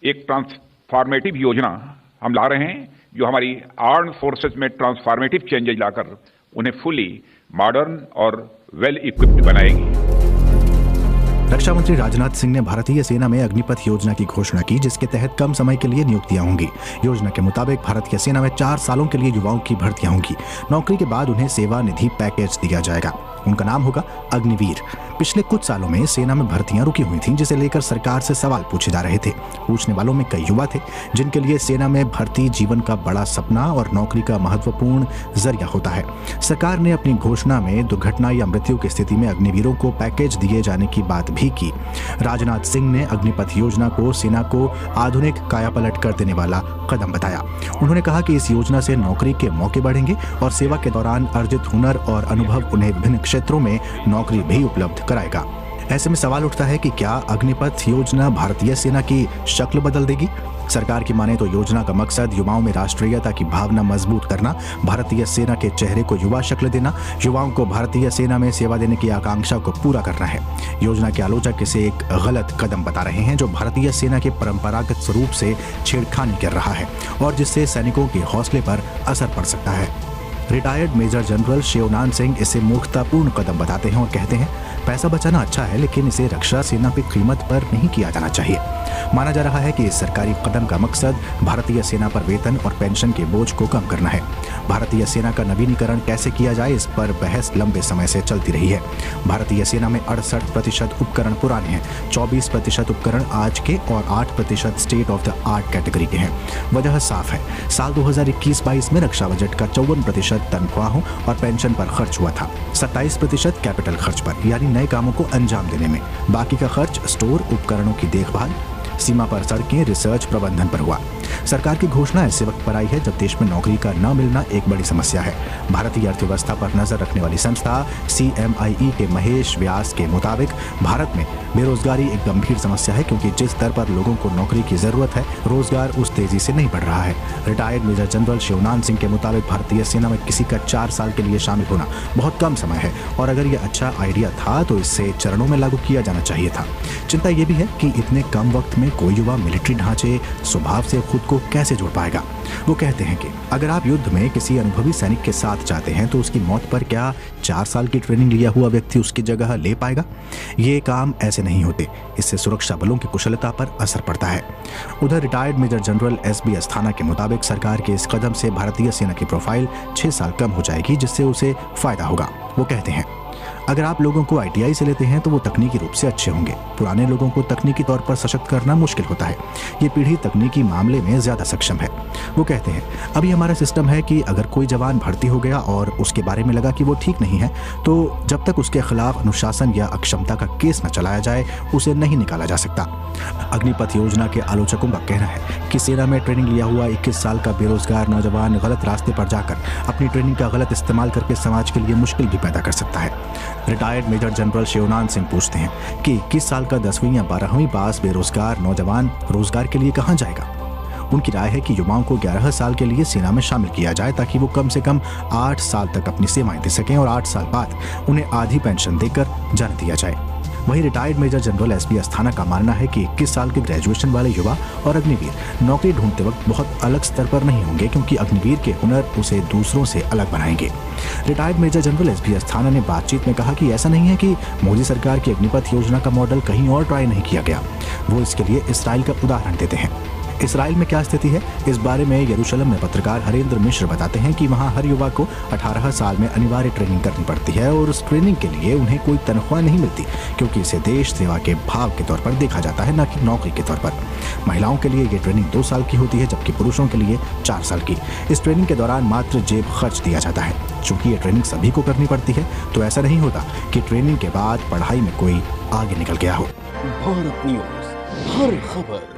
एक ट्रांसफॉर्मेटिव योजना हम ला रहे हैं जो हमारी आर्म्ड फोर्सेस में ट्रांसफॉर्मेटिव चेंजेज लाकर उन्हें फुली मॉडर्न और वेल इक्विप्ड बनाएगी। रक्षा मंत्री राजनाथ सिंह ने भारतीय सेना में अग्निपथ योजना की घोषणा की, जिसके तहत कम समय के लिए नियुक्तियां होंगी। योजना के मुताबिक भारतीय सेना में 4 सालों के लिए युवाओं की भर्तियां होंगी। नौकरी के बाद उन्हें सेवा निधि पैकेज दिया जाएगा। उनका नाम होगा अग्निवीर। पिछले कुछ सालों में सेना में भर्तियां रुकी हुई थीं, जिसे लेकर सरकार से सवाल पूछे जा रहे थे। पूछने वालों में कई युवा थे, जिनके लिए सेना में भर्ती जीवन का बड़ा सपना और नौकरी का महत्वपूर्ण जरिया होता है। सरकार ने अपनी घोषणा में दुर्घटना या मृत्यु की स्थिति में अग्निवीरों को पैकेज दिए जाने की बात भी की। राजनाथ सिंह ने अग्निपथ योजना को सेना को आधुनिक कायापलट कर देने वाला कदम बताया। उन्होंने कहा कि इस योजना से नौकरी के मौके बढ़ेंगे और सेवा के दौरान अर्जित हुनर और अनुभव उन्हें विभिन्न क्षेत्रों में नौकरी भी उपलब्ध कराएगा। ऐसे में सवाल उठता है कि क्या अग्निपथ योजना भारतीय सेना की शक्ल बदल देगी? सरकार की माने तो योजना का मकसद युवाओं में राष्ट्रीयता की भावना मजबूत करना, भारतीय सेना के चेहरे को युवा शक्ल देना, युवाओं को भारतीय सेना में सेवा देने की आकांक्षा को पूरा करना है। योजना के आलोचक इसे एक गलत कदम बता रहे हैं, जो भारतीय सेना के परंपरागत स्वरूप से छेड़खानी कर रहा है और जिससे सैनिकों के हौसले पर असर पड़ सकता है। रिटायर्ड मेजर जनरल शिवनान सिंह इसे मूर्खतापूर्ण कदम बताते हैं और कहते हैं, पैसा बचाना अच्छा है, लेकिन इसे रक्षा सेना की कीमत पर नहीं किया जाना चाहिए। माना जा रहा है कि इस सरकारी कदम का मकसद भारतीय सेना पर वेतन और पेंशन के बोझ को कम करना है। भारतीय सेना का नवीनीकरण कैसे किया जाए, इस पर बहस लंबे समय से चलती रही है। भारतीय सेना में 68% उपकरण पुराने हैं, 24% उपकरण आज के और 8% state of the art category के हैं। वजह साफ है, साल 2021-22 में रक्षा बजट का 54% तनख्वाहों और पेंशन पर खर्च हुआ था, 27% कैपिटल खर्च पर यानी नए कामों को अंजाम देने में। बाकी का खर्च स्टोर, उपकरणों की देखभाल, सीमा पर सड़कें, रिसर्च, प्रबंधन पर हुआ। सरकार की घोषणा ऐसे वक्त पर आई है जब देश में नौकरी का न मिलना एक बड़ी समस्या है। भारतीय अर्थव्यवस्था पर नजर रखने वाली संस्था CMIE के महेश व्यास के मुताबिक भारत में बेरोजगारी एक गंभीर समस्या है, क्योंकि जिस दर पर लोगों को नौकरी की जरूरत है, रोजगार उस तेजी से नहीं बढ़ रहा है। रिटायर्ड मेजर जनरल शिवनान सिंह के मुताबिक भारतीय सेना में किसी का 4 साल के लिए शामिल होना बहुत कम समय है और अगर यह अच्छा आइडिया था तो इसे चरणों में लागू किया जाना चाहिए था। चिंता यह भी है कि इतने कम वक्त में कोई युवा मिलिट्री ढांचे स्वभाव से खुद को कैसे जोड़ पाएगा। वो कहते हैं कि अगर आप युद्ध में किसी अनुभवी सैनिक के साथ जाते हैं तो उसकी मौत पर क्या 4 साल की ट्रेनिंग लिया हुआ व्यक्ति उसकी जगह ले पाएगा? ये काम ऐसे नहीं होते। इससे सुरक्षा बलों की कुशलता पर असर पड़ता है। उधर retired major general SB Asthana के मुताबिक सरकार के इस कदम से भारतीय सेना की प्रोफाइल 6 साल कम हो जाएगी, जिससे उसे फायदा होगा। वो कहते हैं, अगर आप लोगों को ITI से लेते हैं तो वो तकनीकी रूप से अच्छे होंगे। पुराने लोगों को तकनीकी तौर पर सशक्त करना मुश्किल होता है। ये पीढ़ी तकनीकी मामले में ज्यादा सक्षम है। वो कहते हैं, अभी हमारा सिस्टम है कि अगर कोई जवान भर्ती हो गया और उसके बारे में लगा कि वो ठीक नहीं है, तो जब तक उसके खिलाफ अनुशासन या अक्षमता का केस न चलाया जाए, उसे नहीं निकाला जा सकता। अग्निपथ योजना के आलोचकों का कहना है कि सेना में ट्रेनिंग लिया हुआ 21 साल का बेरोजगार नौजवान गलत रास्ते पर जाकर अपनी ट्रेनिंग का गलत इस्तेमाल करके समाज के लिए मुश्किल भी पैदा कर सकता है। रिटायर्ड मेजर जनरल शिवनान सिंह पूछते हैं कि 21 साल का 10वीं या 12वीं पास बेरोजगार नौजवान रोजगार के लिए कहां जाएगा? उनकी राय है कि युवाओं को 11 साल के लिए सेना में शामिल किया जाए, ताकि वो कम से कम 8 साल तक अपनी सेवाएं दे सकें और 8 साल बाद उन्हें आधी पेंशन देकर जाने दिया जाए। वहीं retired major general SB Asthana का मानना है कि 21 साल के ग्रेजुएशन वाले युवा और अग्निवीर नौकरी ढूंढते वक्त बहुत अलग स्तर पर नहीं होंगे, क्योंकि अग्निवीर के हुनर उसे दूसरों से अलग बनाएंगे। Retired major general SB Asthana ने बातचीत में कहा कि ऐसा नहीं है कि मोदी सरकार की अग्निपथ योजना का मॉडल कहीं और ट्राई नहीं किया गया। वो इसके लिए इसराइल का उदाहरण देते हैं। इसराइल में क्या स्थिति है, इस बारे में यरूशलेम में पत्रकार हरेंद्र मिश्र बताते हैं कि वहाँ हर युवा को 18 साल में अनिवार्य ट्रेनिंग करनी पड़ती है और उस ट्रेनिंग के लिए उन्हें कोई तनख्वाह नहीं मिलती, क्योंकि इसे देश सेवा के भाव के तौर पर देखा जाता है, न कि नौकरी के तौर पर। महिलाओं के लिए ये ट्रेनिंग 2 साल की होती है, जबकि पुरुषों के लिए 4 साल की। इस ट्रेनिंग के दौरान मात्र जेब खर्च दिया जाता है। चूंकि ये ट्रेनिंग सभी को करनी पड़ती है, तो ऐसा नहीं होता कि ट्रेनिंग के बाद पढ़ाई में कोई आगे निकल गया हो। भारत न्यूज़, हर खबर